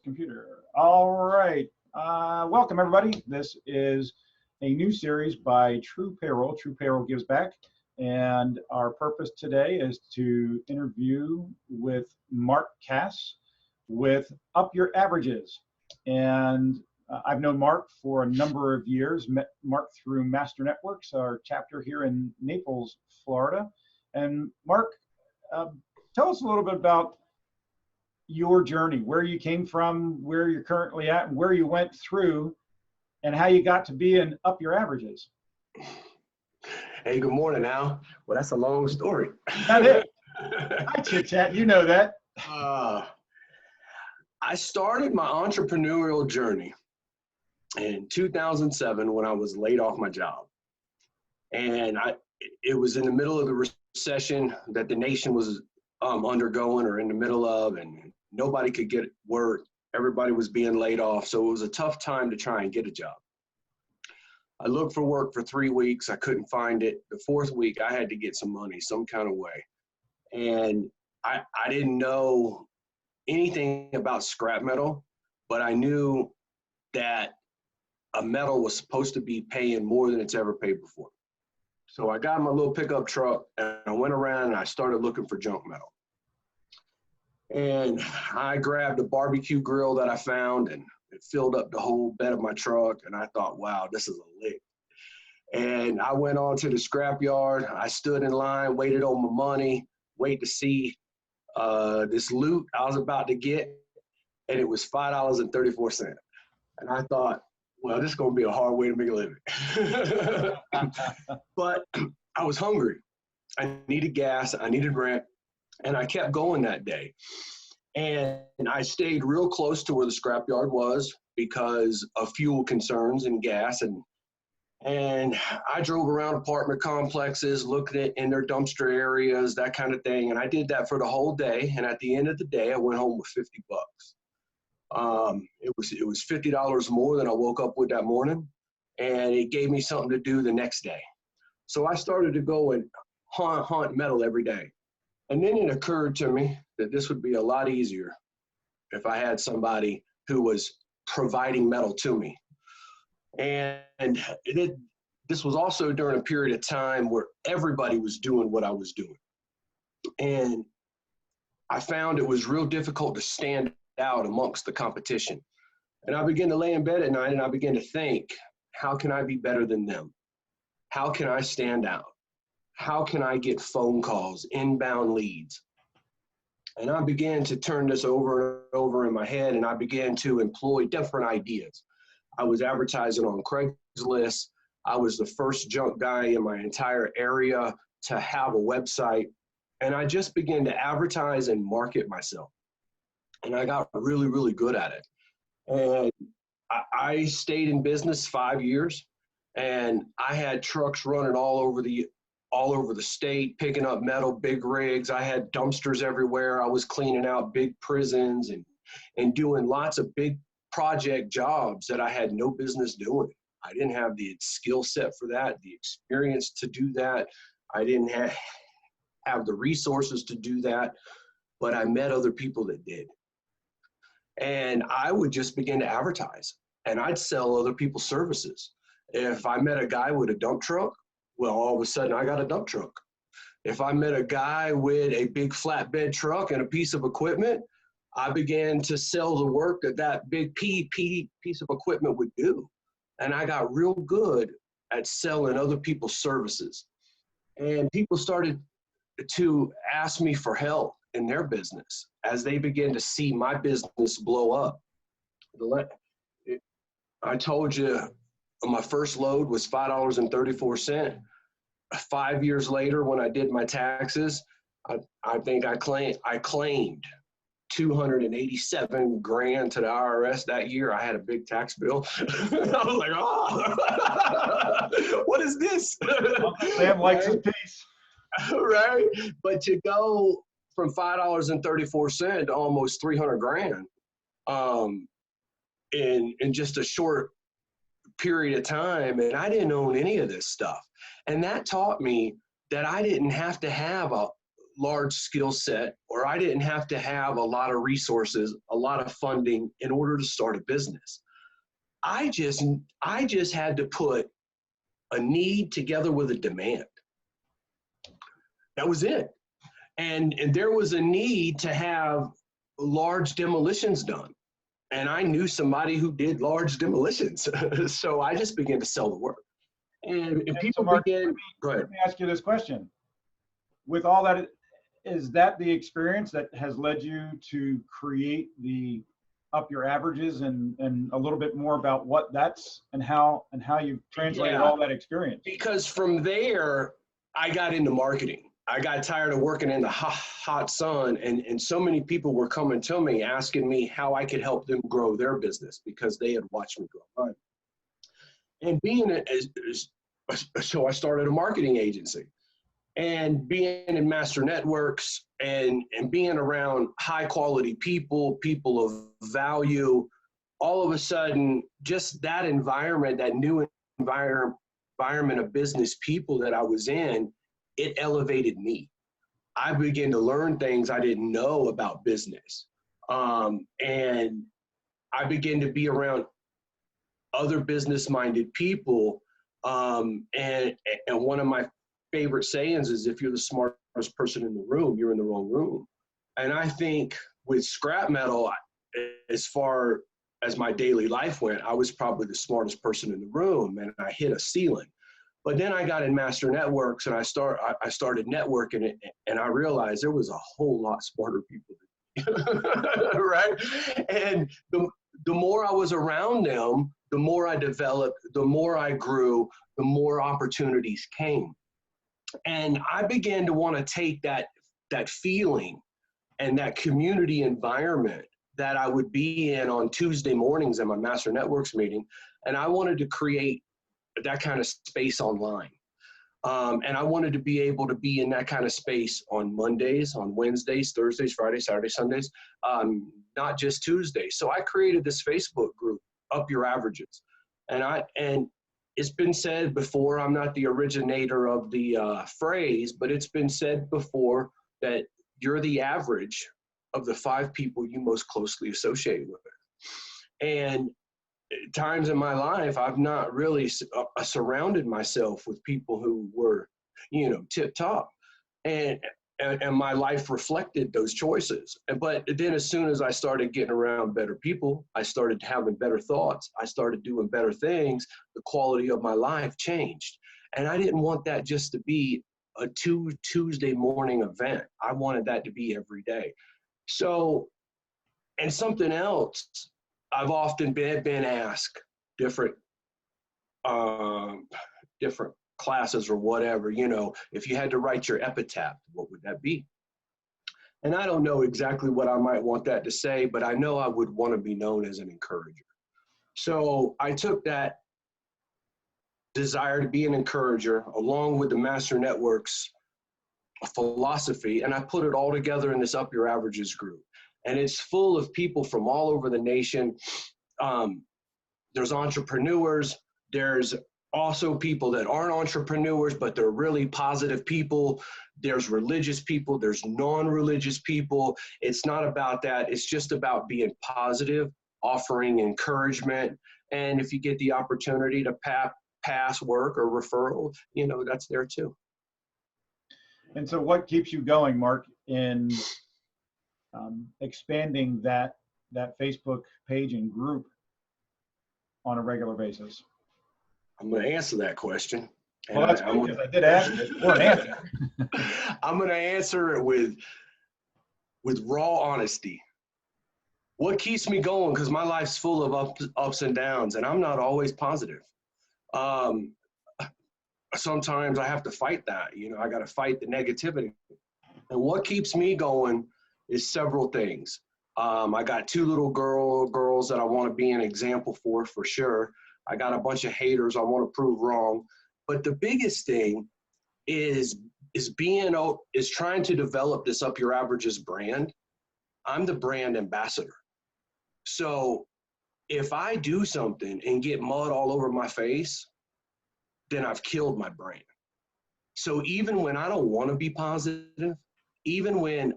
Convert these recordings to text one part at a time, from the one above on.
Computer. All right. Welcome, everybody. This is a new series by TruPayroll. TruPayroll Gives Back. And our purpose today is to interview with Mark Cass with Up Your Averages. And I've known Mark for a number of years, met Mark through Master Networks, our chapter here in Naples, Florida. And Mark, tell us a little bit about your journey, where you came from, where you're currently at, and where you went through, and how you got to be in Up Your Averages. Hey, good morning, Al. Well, that's a long story. That's it. I chit chat, you know that. I started my entrepreneurial journey in 2007 when I was laid off my job. And it was in the middle of the recession that the nation was undergoing or in the middle of, and nobody could get work. Everybody was being laid off. So it was a tough time to try and get a job. I looked for work for 3 weeks. I couldn't find it. The fourth week, I had to get some money some kind of way. And I didn't know anything about scrap metal, but I knew that a metal was supposed to be paying more than it's ever paid before. So I got my little pickup truck and I went around and I started looking for junk metal. And I grabbed a barbecue grill that I found and it filled up the whole bed of my truck. And I thought, wow, this is a lick. And I went on to the scrap yard. I stood in line, waited on my money, wait to see this loot I was about to get. And it was $5.34. And I thought, well, this is going to be a hard way to make a living. But I was hungry. I needed gas. I needed rent. And I kept going that day. And I stayed real close to where the scrapyard was because of fuel concerns and gas. And I drove around apartment complexes, looking at in their dumpster areas, that kind of thing. And I did that for the whole day. And at the end of the day, I went home with $50. It was $50 more than I woke up with that morning. And it gave me something to do the next day. So I started to go and hunt metal every day. And then it occurred to me that this would be a lot easier if I had somebody who was providing metal to me. And this was also during a period of time where everybody was doing what I was doing. And I found it was real difficult to stand out amongst the competition. And I began to lay in bed at night and I began to think, how can I be better than them? How can I stand out? How can I get phone calls, inbound leads? And I began to turn this over and over in my head, and I began to employ different ideas. I was advertising on Craigslist. I was the first junk guy in my entire area to have a website. And I just began to advertise and market myself. And I got really, really good at it. And I stayed in business 5 years, and I had trucks running all over the state, picking up metal, big rigs. I had dumpsters everywhere. I was cleaning out big prisons and doing lots of big project jobs that I had no business doing. I didn't have the skill set for that, the experience to do that. I didn't have the resources to do that, but I met other people that did. And I would just begin to advertise, and I'd sell other people's services. If I met a guy with a dump truck, well, all of a sudden I got a dump truck. If I met a guy with a big flatbed truck and a piece of equipment, I began to sell the work that big piece of equipment would do. And I got real good at selling other people's services. And people started to ask me for help in their business as they began to see my business blow up. I told you, my first load was $5.34. 5 years later, when I did my taxes, I think I claimed $287,000 to the IRS that year. I had a big tax bill. I was like, oh, what is this? Sam likes his piece. Right? But to go from $5.34 to almost $300,000 in just a short period of time, and I didn't own any of this stuff. And that taught me that I didn't have to have large skill set, or I didn't have to have a lot of resources, a lot of funding in order to start a business. I just had to put a need together with a demand. That was it. And there was a need to have large demolitions done. And I knew somebody who did large demolitions. So I just began to sell the work. And people so Mark, began, go ahead. let me ask you this question. With all that, is that the experience that has led you to create the Up Your Averages, and a little bit more about what that's and how you've translated all that experience? Because from there, I got into marketing. I got tired of working in the hot sun, and so many people were coming to me asking me how I could help them grow their business because they had watched me grow mine. And so I started a marketing agency, and being in master networks and being around high quality people of value, all of a sudden, just that environment, that new environment of business people that I was in, it elevated me. I began to learn things I didn't know about business. And I began to be around other business-minded people. And one of my favorite sayings is, if you're the smartest person in the room, you're in the wrong room. And I think with scrap metal, as far as my daily life went, I was probably the smartest person in the room, and I hit a ceiling. But then I got in master networks, and I started networking it, and I realized there was a whole lot smarter people than me, right? And the more I was around them, the more I developed, the more I grew, the more opportunities came. And I began to want to take that feeling and that community environment that I would be in on Tuesday mornings at my master networks meeting, and I wanted to create that kind of space online. And I wanted to be able to be in that kind of space on Mondays, on Wednesdays, Thursdays, Fridays, Saturdays, Sundays, not just Tuesdays. So I created this Facebook group, Up Your Averages. And it's been said before, I'm not the originator of the phrase, but it's been said before that you're the average of the 5 people you most closely associate with. And times in my life, I've not really surrounded myself with people who were, tip top, and my life reflected those choices. But then as soon as I started getting around better people, I started having better thoughts, I started doing better things, the quality of my life changed. And I didn't want that just to be a Tuesday morning event. I wanted that to be every day. So, and something else, I've often been asked different classes or whatever, if you had to write your epitaph, what would that be? And I don't know exactly what I might want that to say, but I know I would want to be known as an encourager. So I took that desire to be an encourager along with the Master Networks philosophy, and I put it all together in this Up Your Averages group. And it's full of people from all over the nation. There's entrepreneurs. There's also people that aren't entrepreneurs, but they're really positive people. There's religious people. There's non-religious people. It's not about that. It's just about being positive, offering encouragement. And if you get the opportunity to pass work or referral, that's there too. And so what keeps you going, Mark, in expanding that Facebook page and group on a regular basis? I'm going to answer that question. Well, that's good, because I did ask it for an answer. I'm going to answer it with raw honesty. What keeps me going? Because my life's full of ups and downs, and I'm not always positive. Sometimes I have to fight that. I got to fight the negativity. And what keeps me going is several things. I got 2 little girls that I want to be an example for sure. I got a bunch of haters I want to prove wrong. But the biggest thing is trying to develop this Up Your Averages brand. I'm the brand ambassador. So if I do something and get mud all over my face, then I've killed my brand. So even when I don't want to be positive, even when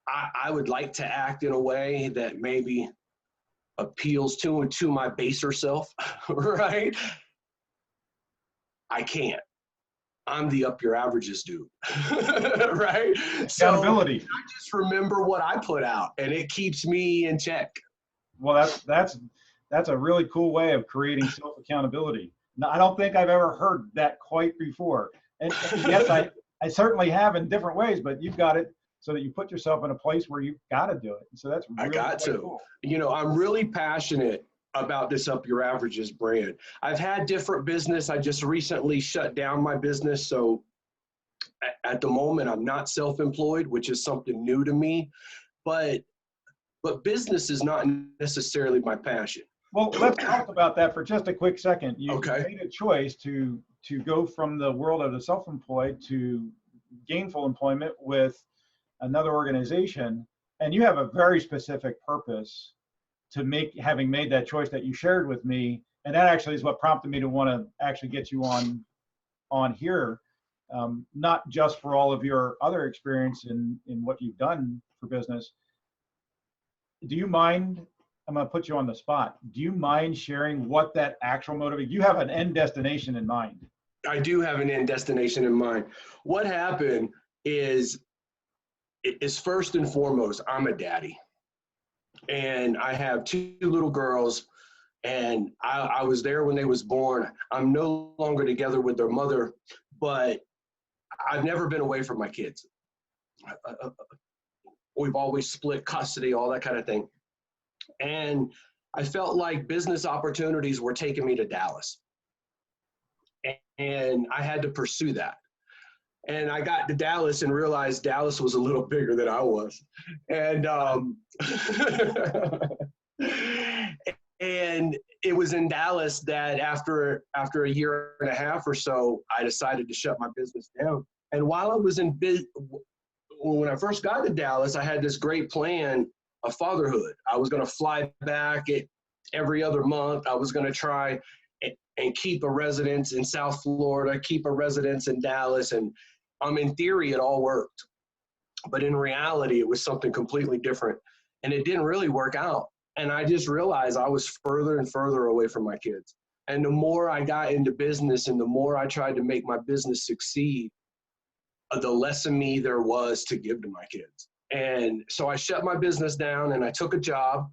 I would like to act in a way that maybe appeals to my baser self, right? I can't. I'm the up your averages dude, right? So Accountability. I just remember what I put out, and it keeps me in check. Well, that's a really cool way of creating self accountability. Now, I don't think I've ever heard that quite before. And yes, I certainly have in different ways, but you've got it so that you put yourself in a place where you've got to do it. So that's I really got quite to. cool. You know, I'm really passionate about this Up Your Averages brand. I've had different business. I just recently shut down my business. So at the moment, I'm not self-employed, which is something new to me. But business is not necessarily my passion. Well, let's talk about that for just a quick second. You Okay. made a choice to go from the world of the self-employed to gainful employment with another organization, and you have a very specific purpose to having made that choice that you shared with me, and that actually is what prompted me to want to actually get you on here, not just for all of your other experience in what you've done for business. Do you mind? I'm going to put you on the spot. Do you mind sharing what that actual motivation? You have an end destination in mind. I do have an end destination in mind. What happened is first and foremost, I'm a daddy, and I have two little girls, and I was there when they was born. I'm no longer together with their mother, but I've never been away from my kids. We've always split custody, all that kind of thing. And I felt like business opportunities were taking me to Dallas. And I had to pursue that. And I got to Dallas and realized Dallas was a little bigger than I was. And and it was in Dallas that after a year and a half or so, I decided to shut my business down. And while I was when I first got to Dallas, I had this great plan of fatherhood. I was going to fly back every other month. I was going to try and keep a residence in South Florida, keep a residence in Dallas. And in theory, it all worked. But in reality, it was something completely different. And it didn't really work out. And I just realized I was further and further away from my kids. And the more I got into business and the more I tried to make my business succeed, the less of me there was to give to my kids. And so I shut my business down and I took a job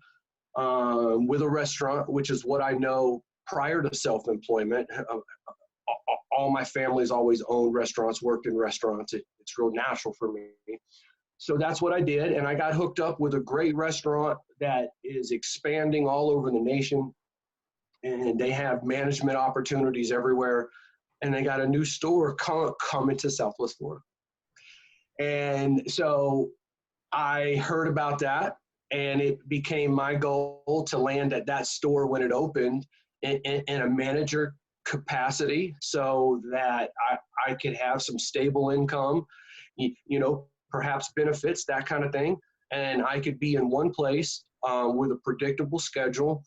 with a restaurant, which is what I know prior to self-employment. All my family's always owned restaurants, worked in restaurants. It's real natural for me. So that's what I did. And I got hooked up with a great restaurant that is expanding all over the nation. And they have management opportunities everywhere. And they got a new store coming to Southwest Florida. And so I heard about that, and it became my goal to land at that store when it opened in a manager capacity so that I could have some stable income, perhaps benefits, that kind of thing. And I could be in one place with a predictable schedule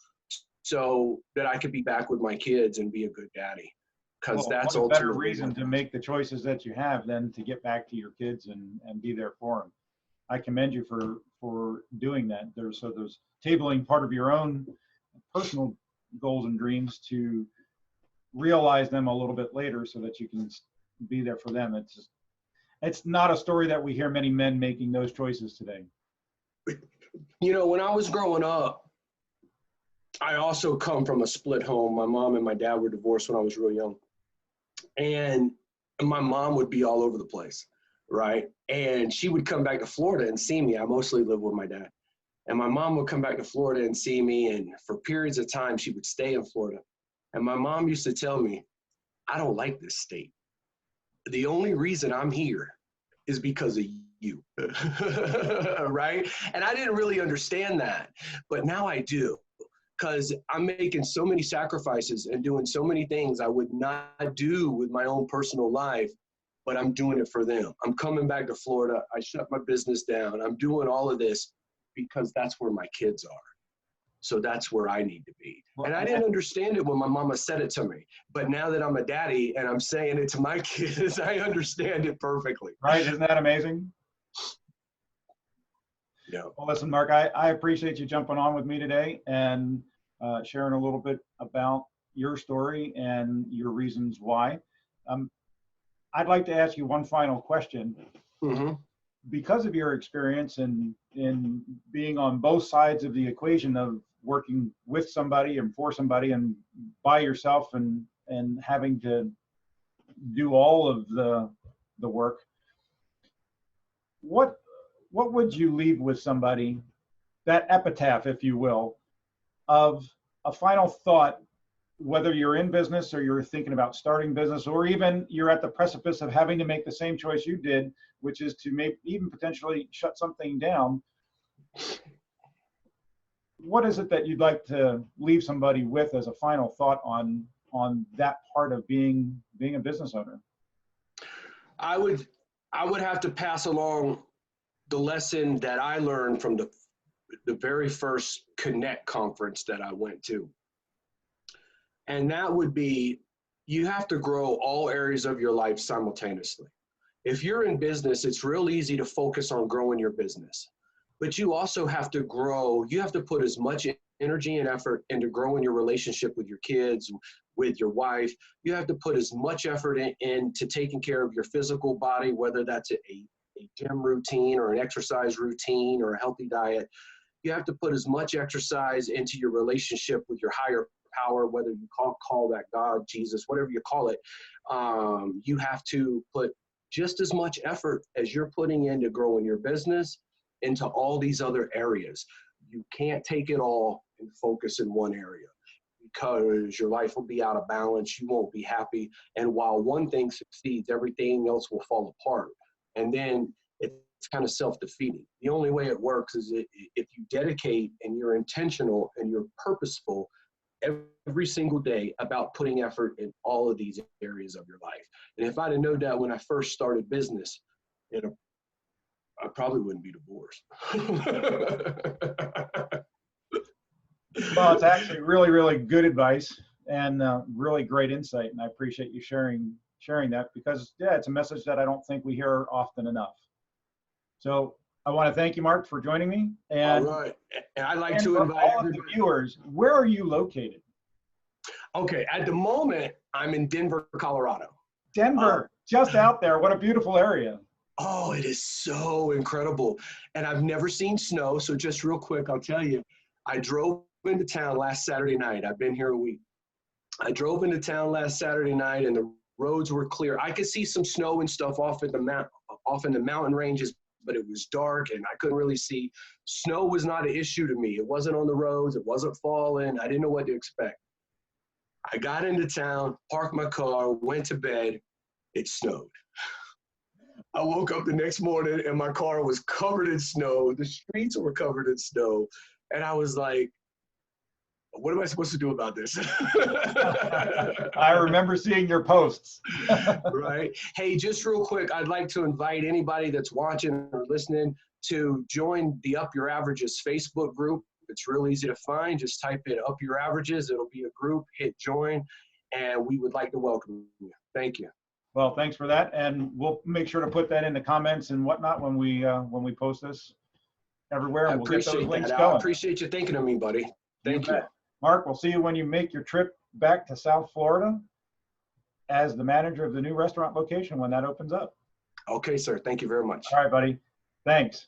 so that I could be back with my kids and be a good daddy. Because that's what a better ultimately reason to make the choices that you have than to get back to your kids and be there for them. I commend you for doing that. There's tabling part of your own personal goals and dreams to realize them a little bit later so that you can be there for them. It's not a story that we hear many men making those choices today. When I was growing up, I also come from a split home. My mom and my dad were divorced when I was real young. And my mom would be all over the place, right? And she would come back to Florida and see me. I mostly lived with my dad. And my mom would come back to Florida and see me. And for periods of time, she would stay in Florida. And my mom used to tell me, I don't like this state. The only reason I'm here is because of you, right? And I didn't really understand that, but now I do. Because I'm making so many sacrifices and doing so many things I would not do with my own personal life, but I'm doing it for them. I'm coming back to Florida. I shut my business down. I'm doing all of this because that's where my kids are. So that's where I need to be. And I didn't understand it when my mama said it to me. But now that I'm a daddy and I'm saying it to my kids, I understand it perfectly. Right? Isn't that amazing? Yeah. Well, listen, Mark, I appreciate you jumping on with me today and sharing a little bit about your story and your reasons why. Um, I'd like to ask you one final question. Hmm. Because of your experience in being on both sides of the equation of working with somebody and for somebody and by yourself and having to do all of the work, what would you leave with somebody, that epitaph, if you will, of a final thought, whether you're in business or you're thinking about starting business, or even you're at the precipice of having to make the same choice you did, which is to maybe even potentially shut something down? What is it that you'd like to leave somebody with as a final thought on that part of being a business owner? I would have to pass along the lesson that I learned from the very first Connect conference that I went to. And that would be, you have to grow all areas of your life simultaneously. If you're in business, it's real easy to focus on growing your business. But you also have to grow, you have to put as much energy and effort into growing your relationship with your kids, with your wife. You have to put as much effort into taking care of your physical body, whether that's a gym routine or an exercise routine or a healthy diet. You have to put as much exercise into your relationship with your higher power, whether you call that God, Jesus, whatever you call it. You have to put just as much effort as you're putting into growing your business into all these other areas. You can't take it all and focus in one area, because your life will be out of balance. You won't be happy. And while one thing succeeds, everything else will fall apart. And then it's kind of self-defeating. The only way it works is if you dedicate and you're intentional and you're purposeful every single day about putting effort in all of these areas of your life. And if I'd have known that when I first started business, I probably wouldn't be divorced. Well, it's actually really, really good advice and really great insight, and I appreciate you sharing that, because yeah, it's a message that I don't think we hear often enough. So I want to thank you, Mark, for joining me. All And right. And I'd like and to for invite all of the everybody. viewers, where are you located? Okay, at the moment, I'm in Denver, Colorado. Denver, just out there. What a beautiful area. Oh, it is so incredible. And I've never seen snow. So just real quick, I'll tell you, I drove into town last Saturday night. I've been here a week. I drove into town last Saturday night and the roads were clear. I could see some snow and stuff off in the mountain ranges, but it was dark and I couldn't really see. Snow was not an issue to me. It wasn't on the roads. It wasn't falling. I didn't know what to expect. I got into town, parked my car, went to bed. It snowed. I woke up the next morning and my car was covered in snow. The streets were covered in snow. And I was like, what am I supposed to do about this? I remember seeing your posts. Right. Hey, just real quick, I'd like to invite anybody that's watching or listening to join the Up Your Averages Facebook group. It's real easy to find. Just type in Up Your Averages. It'll be a group. Hit join. And we would like to welcome you. Thank you. Well, thanks for that, and we'll make sure to put that in the comments and whatnot when we post this everywhere, I and we'll get those appreciate links that. I going. appreciate you thinking of me, buddy. Thank you. Bet. Mark, we'll see you when you make your trip back to South Florida as the manager of the new restaurant location when that opens up. Okay, sir. Thank you very much. All right, buddy. Thanks.